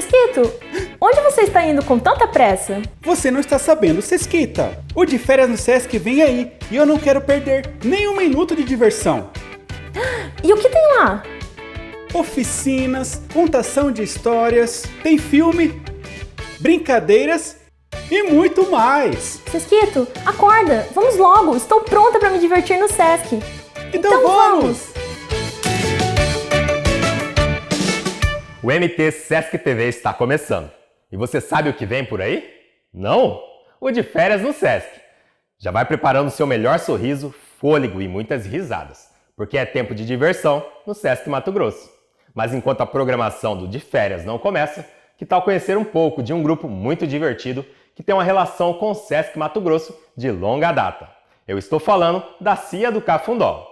Sesquito, onde você está indo com tanta pressa? Você não está sabendo, Sesquita. O de férias no Sesc vem aí e eu não quero perder nem um minuto de diversão. E o que tem lá? Oficinas, contação de histórias, tem filme, brincadeiras e muito mais. Sesquito, acorda, vamos logo, estou pronta para me divertir no Sesc. Então vamos! O MT Sesc TV está começando. E você sabe o que vem por aí? Não? O de férias no Sesc. Já vai preparando seu melhor sorriso, fôlego e muitas risadas, porque é tempo de diversão no Sesc Mato Grosso. Mas enquanto a programação do de férias não começa, que tal conhecer um pouco de um grupo muito divertido que tem uma relação com o Sesc Mato Grosso de longa data. Eu estou falando da CIA do Cafundó.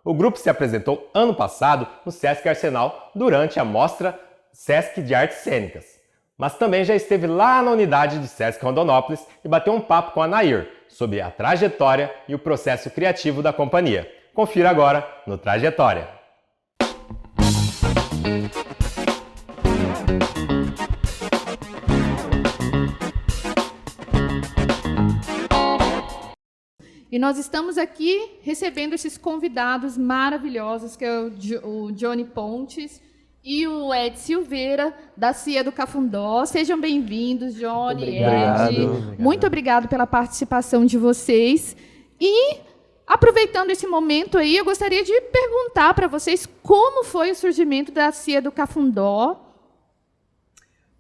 O grupo se apresentou ano passado no Sesc Arsenal durante a mostra Sesc de Artes Cênicas, mas também já esteve lá na unidade do Sesc Rondonópolis e bateu um papo com a Nair sobre a trajetória e o processo criativo da companhia. Confira agora no Trajetória. E nós estamos aqui recebendo esses convidados maravilhosos, que é o Johnny Pontes e o Ed Silveira, da CIA do Cafundó. Sejam bem-vindos, Johnny, Ed. Muito obrigado pela participação de vocês. E, aproveitando esse momento aí, eu gostaria de perguntar para vocês como foi o surgimento da CIA do Cafundó.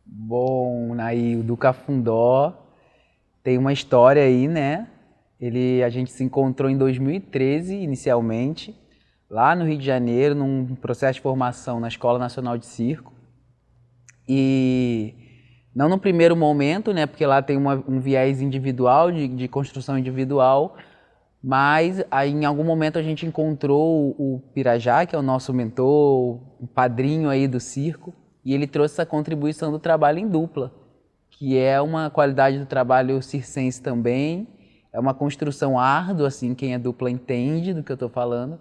Bom, aí o do Cafundó tem uma história aí, né? A gente se encontrou em 2013, inicialmente, lá no Rio de Janeiro, num processo de formação na Escola Nacional de Circo. E não no primeiro momento, né, porque lá tem um viés individual, de construção individual, mas aí, em algum momento a gente encontrou o Pirajá, que é o nosso mentor, o padrinho aí do circo, e ele trouxe essa contribuição do trabalho em dupla, que é uma qualidade do trabalho circense também. É uma construção árdua, assim, quem é dupla entende do que eu estou falando,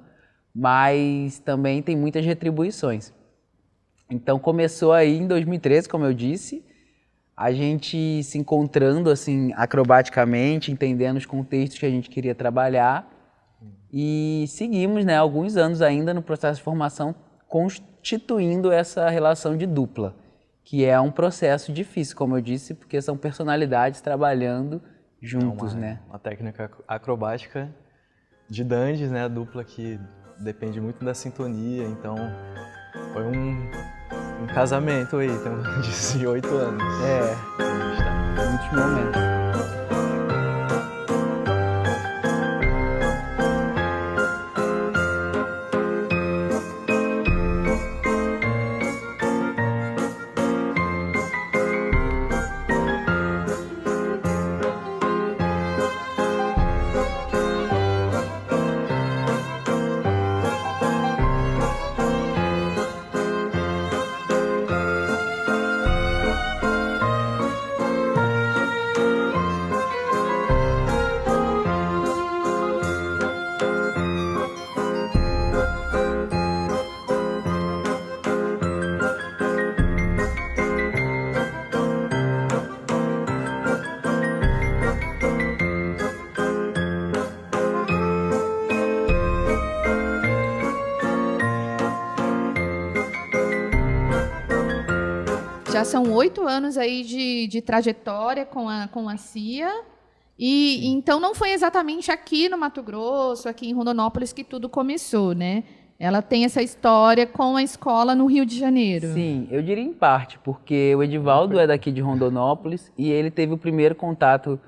mas também tem muitas retribuições. Então começou aí em 2013, como eu disse, a gente se encontrando assim acrobaticamente, entendendo os contextos que a gente queria trabalhar e seguimos, né, alguns anos ainda no processo de formação constituindo essa relação de dupla, que é um processo difícil, como eu disse, porque são personalidades trabalhando juntos, né? Uma técnica acrobática de dandes, né? A dupla que depende muito da sintonia, então foi um casamento aí, tem de 8 anos. Muitos momentos. Já são 8 anos aí de trajetória com a CIA. E então não foi exatamente aqui no Mato Grosso, aqui em Rondonópolis, que tudo começou, né? Ela tem essa história com a escola no Rio de Janeiro. Sim, eu diria em parte, porque o Edivaldo é daqui de Rondonópolis e ele teve o primeiro contato,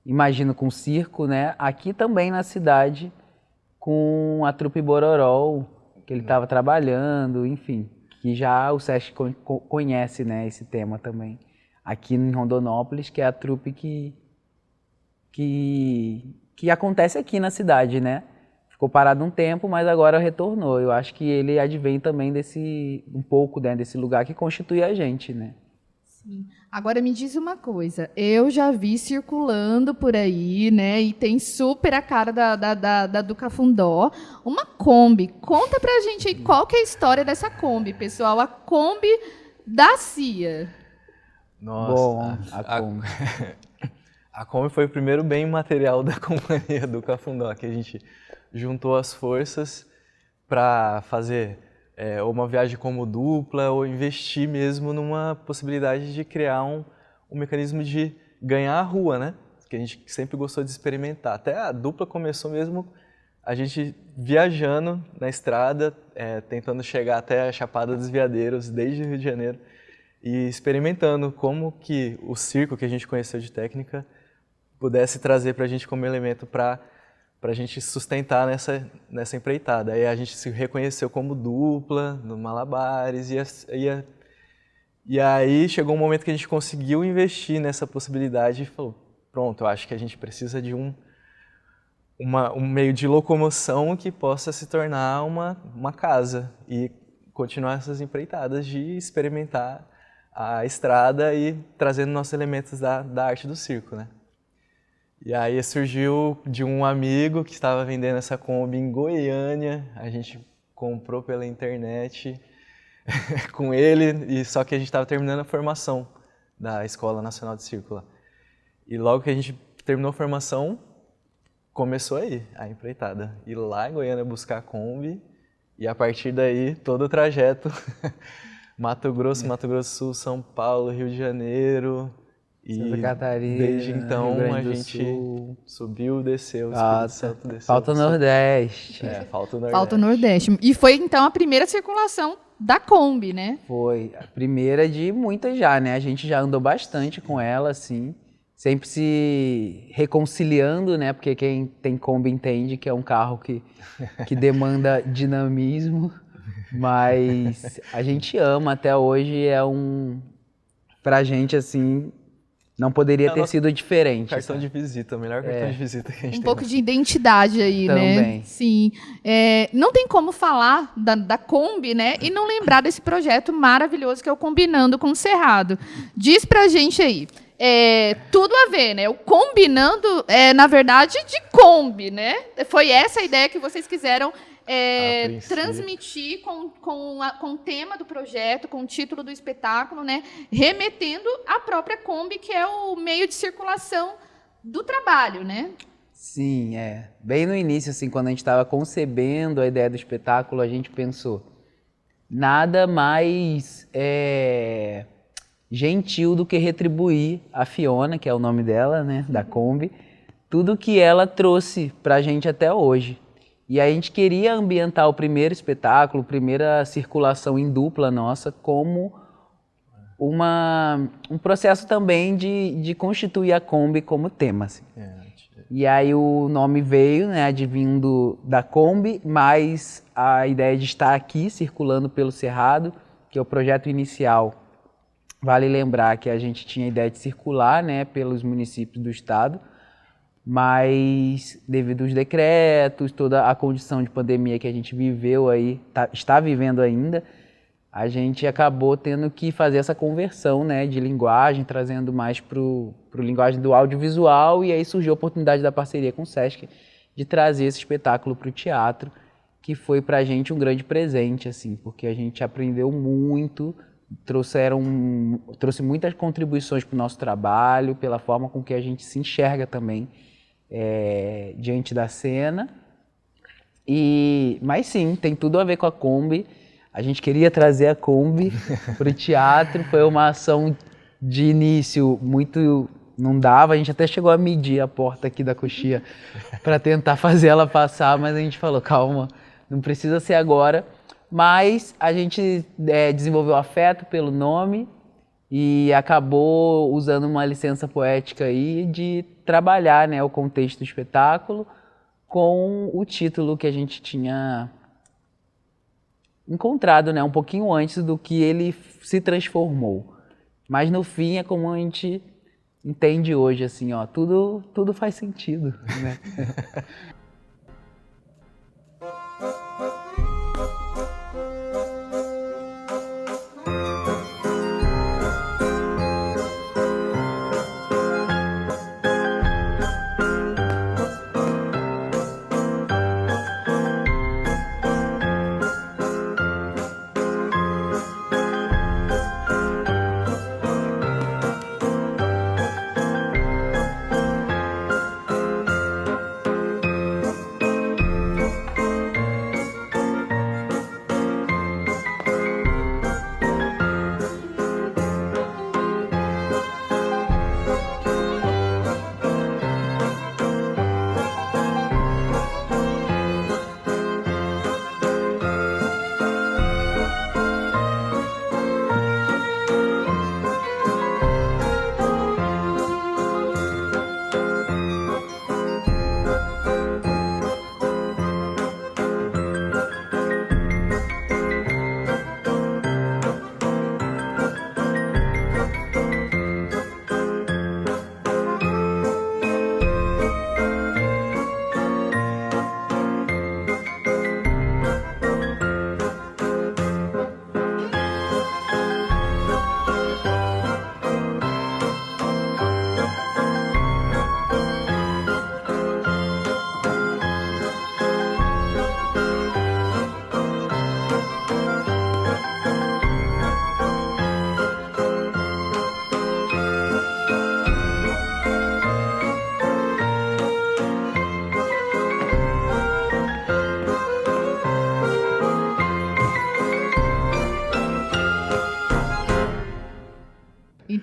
imagino, com o circo, né? Aqui também na cidade, com a trupe Bororó, que ele estava trabalhando, enfim, que já o Sesc conhece, né, esse tema também. Aqui em Rondonópolis, que é a trupe que acontece aqui na cidade, né? Ficou parado um tempo, mas agora retornou. Eu acho que ele advém também um pouco, né, desse lugar que constitui a gente, né? Sim. Agora me diz uma coisa, eu já vi circulando por aí, né, e tem super a cara do Cafundó, uma Kombi. Conta pra gente aí qual que é a história dessa Kombi, pessoal, a Kombi da CIA. Nossa, Bom, a Kombi. A Kombi foi o primeiro bem material da companhia do Cafundó, que a gente juntou as forças para fazer ou uma viagem como dupla ou investir mesmo numa possibilidade de criar um mecanismo de ganhar a rua, né? Que a gente sempre gostou de experimentar. Até a dupla começou mesmo a gente viajando na estrada, tentando chegar até a Chapada dos Veadeiros, desde o Rio de Janeiro, e experimentando como que o circo que a gente conheceu de técnica pudesse trazer para a gente como elemento para a gente sustentar nessa empreitada. Aí a gente se reconheceu como dupla no Malabares e aí chegou um momento que a gente conseguiu investir nessa possibilidade e falou, pronto, eu acho que a gente precisa de um meio de locomoção que possa se tornar uma casa e continuar essas empreitadas de experimentar a estrada e trazendo nossos elementos da arte do circo, né? E aí surgiu de um amigo que estava vendendo essa Kombi em Goiânia, a gente comprou pela internet com ele, e só que a gente estava terminando a formação da Escola Nacional de Circo lá. E logo que a gente terminou a formação, começou aí a empreitada. Ir lá em Goiânia buscar a Kombi e a partir daí todo o trajeto Mato Grosso do Sul, São Paulo, Rio de Janeiro. Santa Catarina, desde então Rio Grande a do gente Sul. subiu, desceu, Espírito Santo desceu. Falta o Nordeste. Falta o Nordeste. Falta o Nordeste. E foi, então, a primeira circulação da Kombi, né? Foi a primeira de muitas já, né? A gente já andou bastante com ela, assim. Sempre se reconciliando, né? Porque quem tem Kombi entende que é um carro que demanda dinamismo. Mas a gente ama, até hoje pra gente, assim, não poderia ter sido diferente. Cartão de visita, o melhor cartão de visita que a gente tem. Um pouco de identidade aí, Também. né? Sim. Não tem como falar da Kombi, né? E não lembrar desse projeto maravilhoso que é o Combinando com o Cerrado. Diz pra gente aí. Tudo a ver, né? O combinando na verdade, de Kombi, né? Foi essa a ideia que vocês quiseram transmitir com o tema do projeto, com o título do espetáculo, né? Remetendo à própria Kombi, que é o meio de circulação do trabalho, né? Sim, bem no início, assim, quando a gente estava concebendo a ideia do espetáculo, a gente pensou nada mais gentil do que retribuir a Fiona, que é o nome dela, né, da Kombi, tudo que ela trouxe pra gente até hoje. E a gente queria ambientar o primeiro espetáculo, a primeira circulação em dupla nossa, como um processo também de constituir a Kombi como tema. Assim. E aí o nome veio, né, advindo da Kombi, mas a ideia de estar aqui circulando pelo Cerrado, que é o projeto inicial. Vale lembrar que a gente tinha a ideia de circular, né, pelos municípios do estado, mas devido aos decretos, toda a condição de pandemia que a gente viveu aí, está vivendo ainda, a gente acabou tendo que fazer essa conversão, né, de linguagem, trazendo mais para o linguagem do audiovisual, e aí surgiu a oportunidade da parceria com o Sesc de trazer esse espetáculo para o teatro, que foi para a gente um grande presente, assim, porque a gente aprendeu muito, trouxe muitas contribuições para o nosso trabalho, pela forma com que a gente se enxerga também diante da cena. Mas sim, tem tudo a ver com a Kombi. A gente queria trazer a Kombi para o teatro, foi uma ação de início muito... Não dava, a gente até chegou a medir a porta aqui da coxia para tentar fazer ela passar, mas a gente falou, calma, não precisa ser agora. Mas a gente desenvolveu afeto pelo nome e acabou usando uma licença poética aí de trabalhar, né, o contexto do espetáculo com o título que a gente tinha encontrado, né, um pouquinho antes do que ele se transformou. Mas no fim é como a gente entende hoje, assim, ó, tudo faz sentido, né?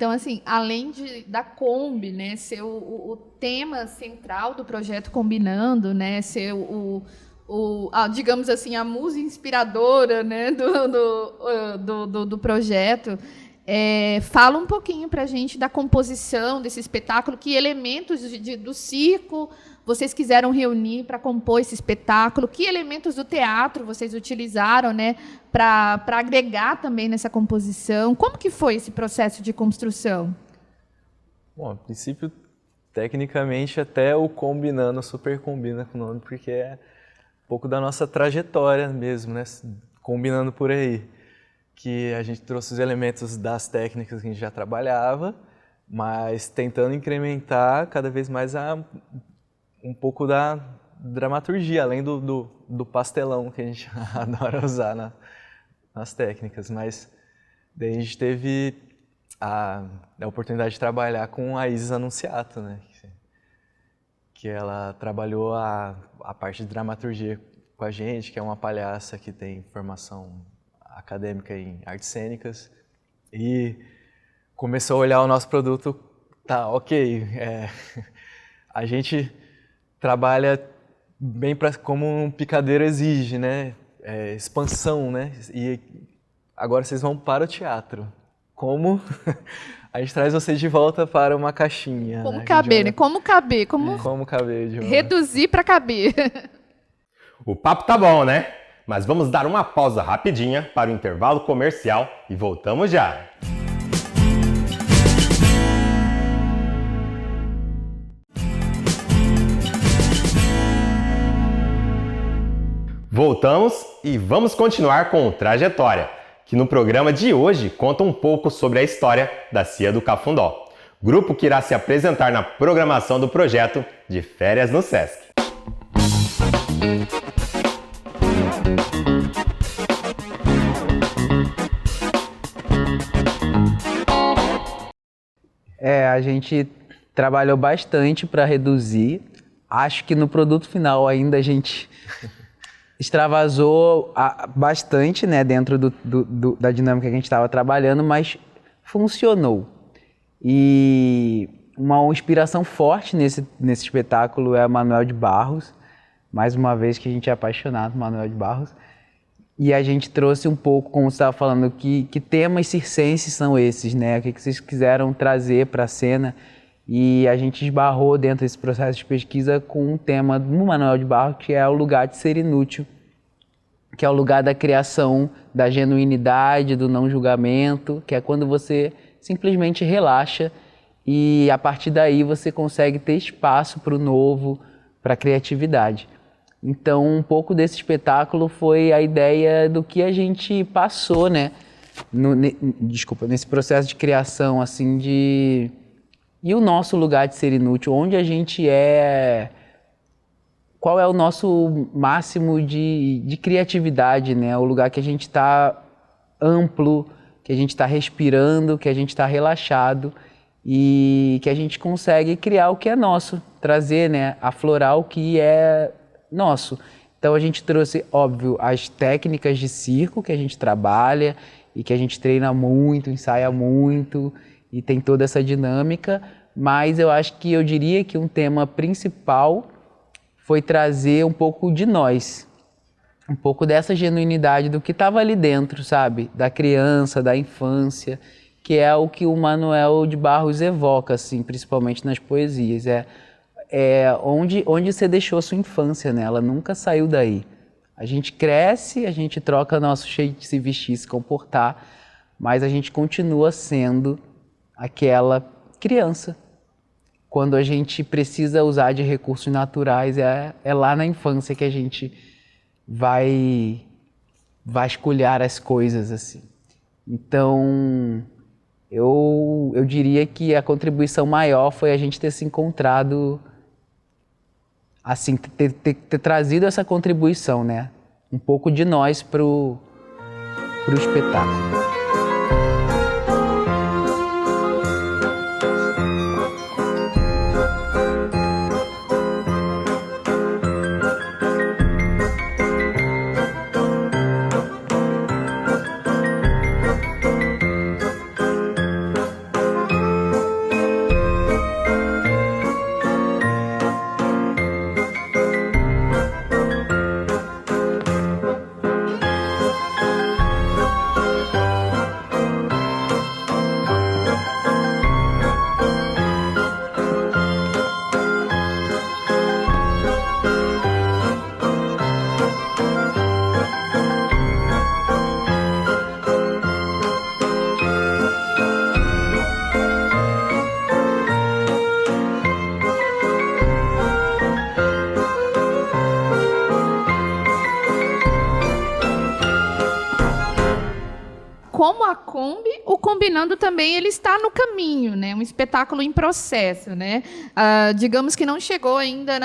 Então, assim, além da Kombi, né, ser o tema central do projeto Combinando, né, ser digamos assim, a musa inspiradora, né, do projeto, fala um pouquinho para a gente da composição desse espetáculo, que elementos do circo vocês quiseram reunir para compor esse espetáculo, que elementos do teatro vocês utilizaram, né, para agregar também nessa composição. Como que foi esse processo de construção? Bom, a princípio, tecnicamente, até o Combinando super combina com o nome, porque é um pouco da nossa trajetória mesmo, né, combinando por aí. Que a gente trouxe os elementos das técnicas que a gente já trabalhava, mas tentando incrementar cada vez mais um pouco da dramaturgia, além do pastelão que a gente adora usar nas técnicas. Mas daí a gente teve a oportunidade de trabalhar com a Isis Anunciato, né? Que ela trabalhou a parte de dramaturgia com a gente, que é uma palhaça que tem formação acadêmica em artes cênicas, e começou a olhar o nosso produto, tá, ok, a gente trabalha bem como um picadeiro exige, né, expansão, né, e agora vocês vão para o teatro. Como a gente traz vocês de volta para uma caixinha. Como né, caber, né? Como caber, como caber, de reduzir para caber. O papo tá bom, né? Mas vamos dar uma pausa rapidinha para o intervalo comercial e voltamos já! Voltamos e vamos continuar com o Trajetória, que no programa de hoje conta um pouco sobre a história da Cia do Cafundó, grupo que irá se apresentar na programação do projeto de Férias no Sesc. A gente trabalhou bastante para reduzir. Acho que no produto final ainda a gente extravasou bastante, né, dentro da dinâmica que a gente estava trabalhando, mas funcionou. E uma inspiração forte nesse espetáculo é o Manuel de Barros. Mais uma vez que a gente é apaixonado por Manuel de Barros. E a gente trouxe um pouco, como você estava falando, que temas circenses são esses, né? O que vocês quiseram trazer para a cena. E a gente esbarrou dentro desse processo de pesquisa com um tema do Manuel de Barros, que é o lugar de ser inútil, que é o lugar da criação, da genuinidade, do não julgamento, que é quando você simplesmente relaxa e a partir daí você consegue ter espaço para o novo, para a criatividade. Então, um pouco desse espetáculo foi a ideia do que a gente passou, né? Nesse processo de criação, assim, E o nosso lugar de ser inútil, onde a gente é... Qual é o nosso máximo de criatividade, né? O lugar que a gente está amplo, que a gente está respirando, que a gente está relaxado e que a gente consegue criar o que é nosso, trazer, né? Aflorar o que é nosso. Então a gente trouxe, óbvio, as técnicas de circo que a gente trabalha e que a gente treina muito, ensaia muito e tem toda essa dinâmica, mas eu diria que um tema principal foi trazer um pouco de nós, um pouco dessa genuinidade do que estava ali dentro, sabe? Da criança, da infância, que é o que o Manuel de Barros evoca, assim, principalmente nas poesias. Onde você deixou a sua infância, né? Ela nunca saiu daí. A gente cresce, a gente troca nosso jeito de se vestir, se comportar, mas a gente continua sendo aquela criança. Quando a gente precisa usar de recursos naturais, é lá na infância que a gente vai vasculhar as coisas, assim. Então, eu diria que a contribuição maior foi a gente ter se encontrado, assim, ter trazido essa contribuição, né? Um pouco de nós pro espetáculo. a Kombi, o Combinando também ele está no caminho, né? Um espetáculo em processo, né? Digamos que não chegou ainda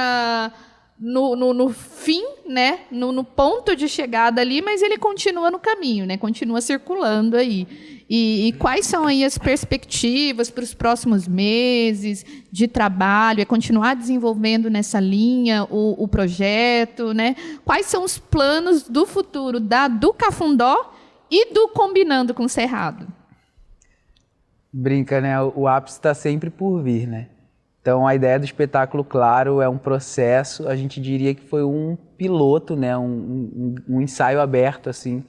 no fim, né? No ponto de chegada ali, mas ele continua no caminho, né? Continua circulando aí. E quais são aí as perspectivas para os próximos meses de trabalho? É continuar desenvolvendo nessa linha o projeto, né? Quais são os planos do futuro do Cafundó e do Combinando com o Cerrado? Brinca, né? O ápice está sempre por vir, né? Então, a ideia do espetáculo, claro, é um processo. A gente diria que foi um piloto, né? Um ensaio aberto, assim,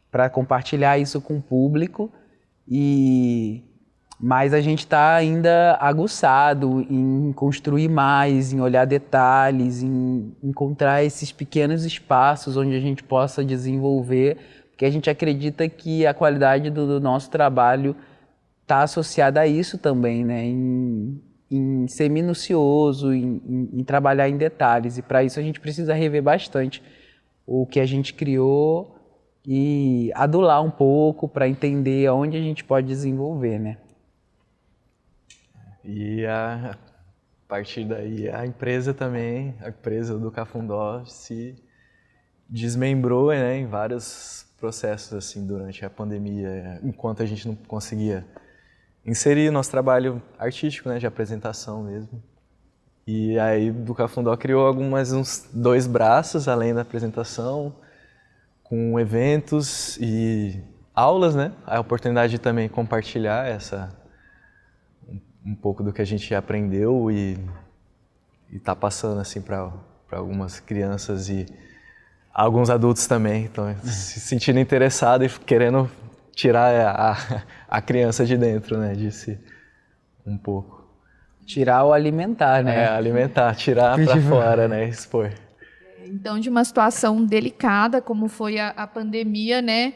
para compartilhar isso com o público. Mas a gente está ainda aguçado em construir mais, em olhar detalhes, em encontrar esses pequenos espaços onde a gente possa desenvolver, porque a gente acredita que a qualidade do nosso trabalho está associada a isso também, né? Em ser minucioso, em trabalhar em detalhes. E para isso a gente precisa rever bastante o que a gente criou e adular um pouco para entender aonde a gente pode desenvolver, né? E a partir daí a empresa também, a empresa do Cafundó se desmembrou, né, em vários processos assim durante a pandemia, enquanto a gente não conseguia inserir nosso trabalho artístico, né, de apresentação mesmo. E aí do Cafundó criou uns 2 braços além da apresentação, com eventos e aulas, né? A oportunidade de também compartilhar um pouco do que a gente aprendeu e tá passando assim para algumas crianças e alguns adultos também, então se sentindo interessado e querendo tirar a criança de dentro, né, de si um pouco. Tirar ou alimentar, né? Alimentar, tirar para fora, né, expor. Então, de uma situação delicada, como foi a pandemia, né?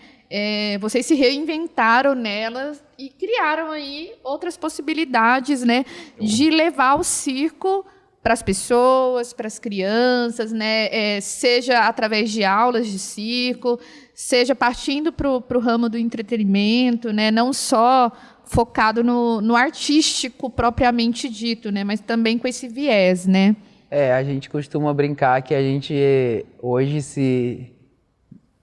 Vocês se reinventaram nelas e criaram aí outras possibilidades, né? De levar o circo para as pessoas, para as crianças, né? Seja através de aulas de circo, seja partindo para o ramo do entretenimento, né? Não só focado no artístico propriamente dito, né? Mas também com esse viés, né? A gente costuma brincar que a gente hoje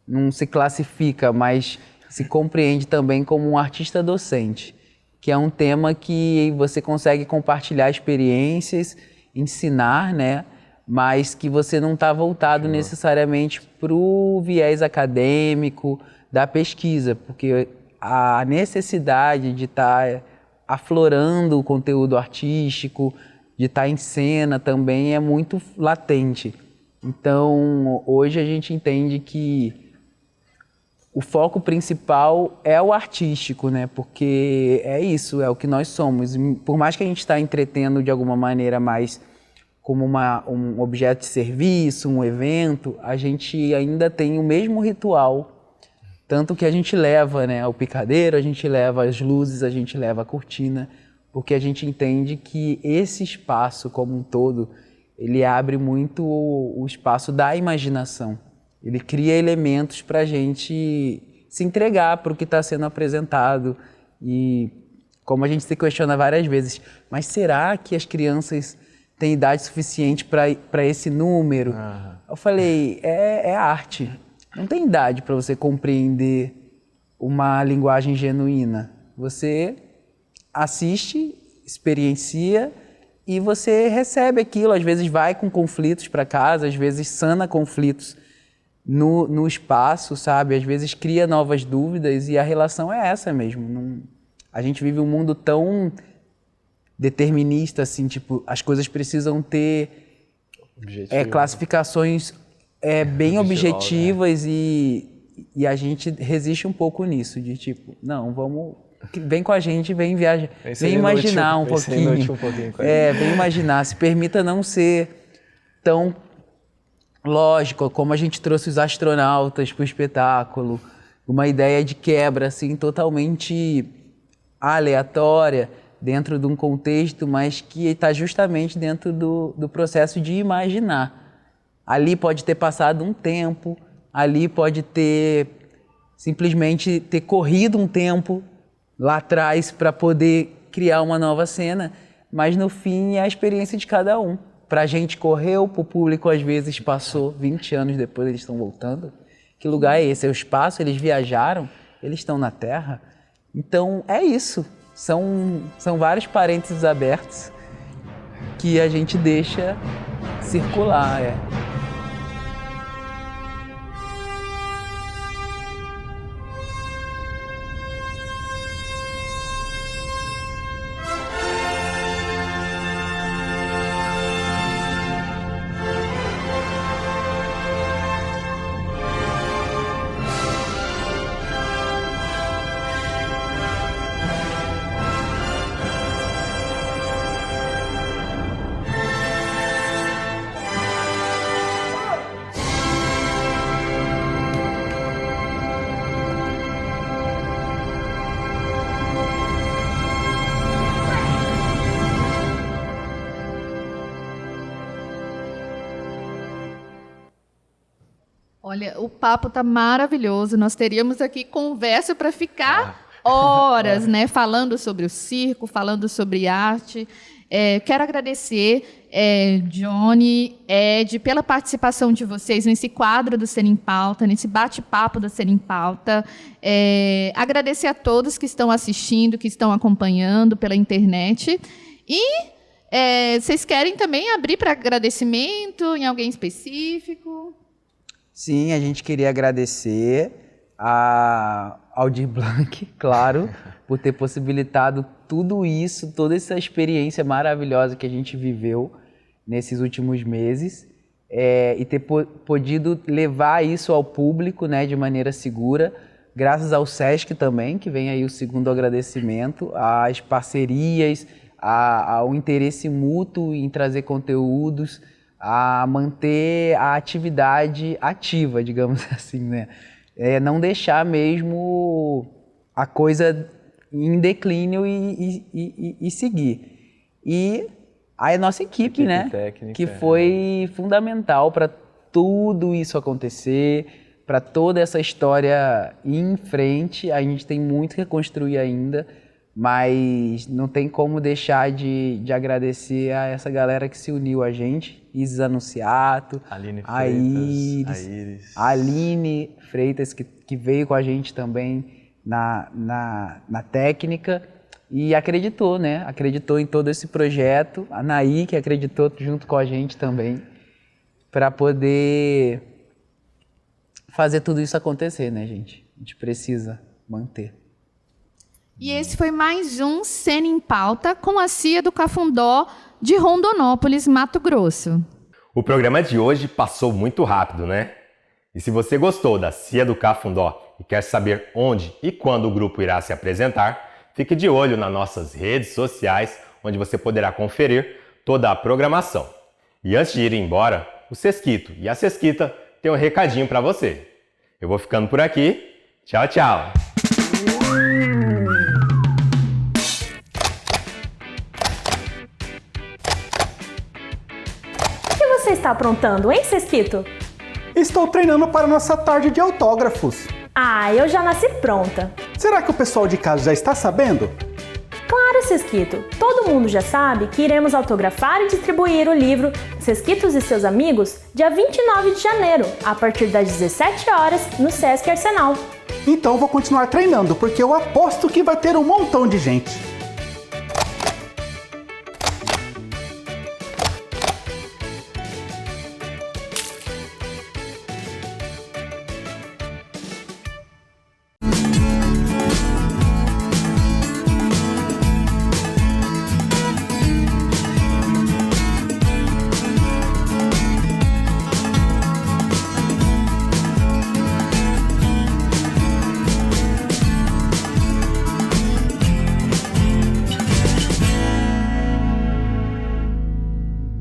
não se classifica, mas se compreende também como um artista docente, que é um tema que você consegue compartilhar experiências, ensinar, né? Mas que você não está voltado necessariamente para o viés acadêmico da pesquisa, porque a necessidade de estar aflorando o conteúdo artístico, de estar em cena também é muito latente. Então, hoje a gente entende que o foco principal é o artístico, né? Porque é isso, é o que nós somos. Por mais que a gente está entretendo de alguma maneira mais como um objeto de serviço, um evento, a gente ainda tem o mesmo ritual. Tanto que a gente leva, né, o picadeiro, a gente leva as luzes, a gente leva a cortina, porque a gente entende que esse espaço como um todo, ele abre muito o espaço da imaginação. Ele cria elementos para a gente se entregar para o que está sendo apresentado. E como a gente se questiona várias vezes, mas será que as crianças têm idade suficiente para esse número? Eu falei, é arte. Não tem idade para você compreender uma linguagem genuína. Você assiste, experiencia e você recebe aquilo. Às vezes vai com conflitos para casa, às vezes sana conflitos no espaço, sabe? Às vezes cria novas dúvidas e a relação é essa mesmo. A gente vive um mundo tão determinista, assim, tipo, as coisas precisam ter classificações bem objetivas, né? E a gente resiste um pouco nisso, de tipo, não, vem com a gente, vem viajar, vem imaginar um pouquinho. Vem imaginar, se permita não ser tão lógico, como a gente trouxe os astronautas para o espetáculo, uma ideia de quebra, assim, totalmente aleatória, dentro de um contexto, mas que está justamente dentro do processo de imaginar. Ali pode ter passado um tempo, ali pode ter simplesmente ter corrido um tempo lá atrás para poder criar uma nova cena, mas no fim é a experiência de cada um. Pra gente correu, pro público às vezes passou 20 anos depois, eles estão voltando. Que lugar é esse? É o espaço, eles viajaram, eles estão na Terra. Então é isso, são vários parênteses abertos que a gente deixa circular. Olha, o papo tá maravilhoso. Nós teríamos aqui conversa para ficar horas, né? Falando sobre o circo, falando sobre arte. Quero agradecer, Johnny, Ed, pela participação de vocês nesse quadro do Ser em Pauta, nesse bate-papo do Ser em Pauta. Agradecer a todos que estão assistindo, que estão acompanhando pela internet. E vocês querem também abrir para agradecimento em alguém específico? Sim, a gente queria agradecer a Aldir Blanc, claro, por ter possibilitado tudo isso, toda essa experiência maravilhosa que a gente viveu nesses últimos meses e ter podido levar isso ao público, né, de maneira segura, graças ao Sesc também, que vem aí o segundo agradecimento, às parcerias, ao interesse mútuo em trazer conteúdos, a manter a atividade ativa, digamos assim, né? Não deixar mesmo a coisa em declínio e seguir. E a nossa equipe, né? Técnica, que foi fundamental para tudo isso acontecer, para toda essa história ir em frente. A gente tem muito que construir ainda, mas não tem como deixar de agradecer a essa galera que se uniu a gente. Isis Anunciato, a Iris, a Aline Freitas, que veio com a gente também na técnica e acreditou, né? Acreditou em todo esse projeto. A Naí, que acreditou junto com a gente também, para poder fazer tudo isso acontecer, né, gente? A gente precisa manter. E esse foi mais um Cena em Pauta com a CIA do Cafundó de Rondonópolis, Mato Grosso. O programa de hoje passou muito rápido, né? E se você gostou da CIA do Cafundó e quer saber onde e quando o grupo irá se apresentar, fique de olho nas nossas redes sociais, onde você poderá conferir toda a programação. E antes de ir embora, o Sesquito e a Sesquita têm um recadinho para você. Eu vou ficando por aqui. Tchau, tchau! O que você está aprontando, hein, Sesquito? Estou treinando para nossa tarde de autógrafos. Ah, eu já nasci pronta. Será que o pessoal de casa já está sabendo? Claro, Sesquito. Todo mundo já sabe que iremos autografar e distribuir o livro Sesquitos e Seus Amigos dia 29 de janeiro, a partir das 17 horas, no Sesc Arsenal. Então vou continuar treinando, porque eu aposto que vai ter um montão de gente.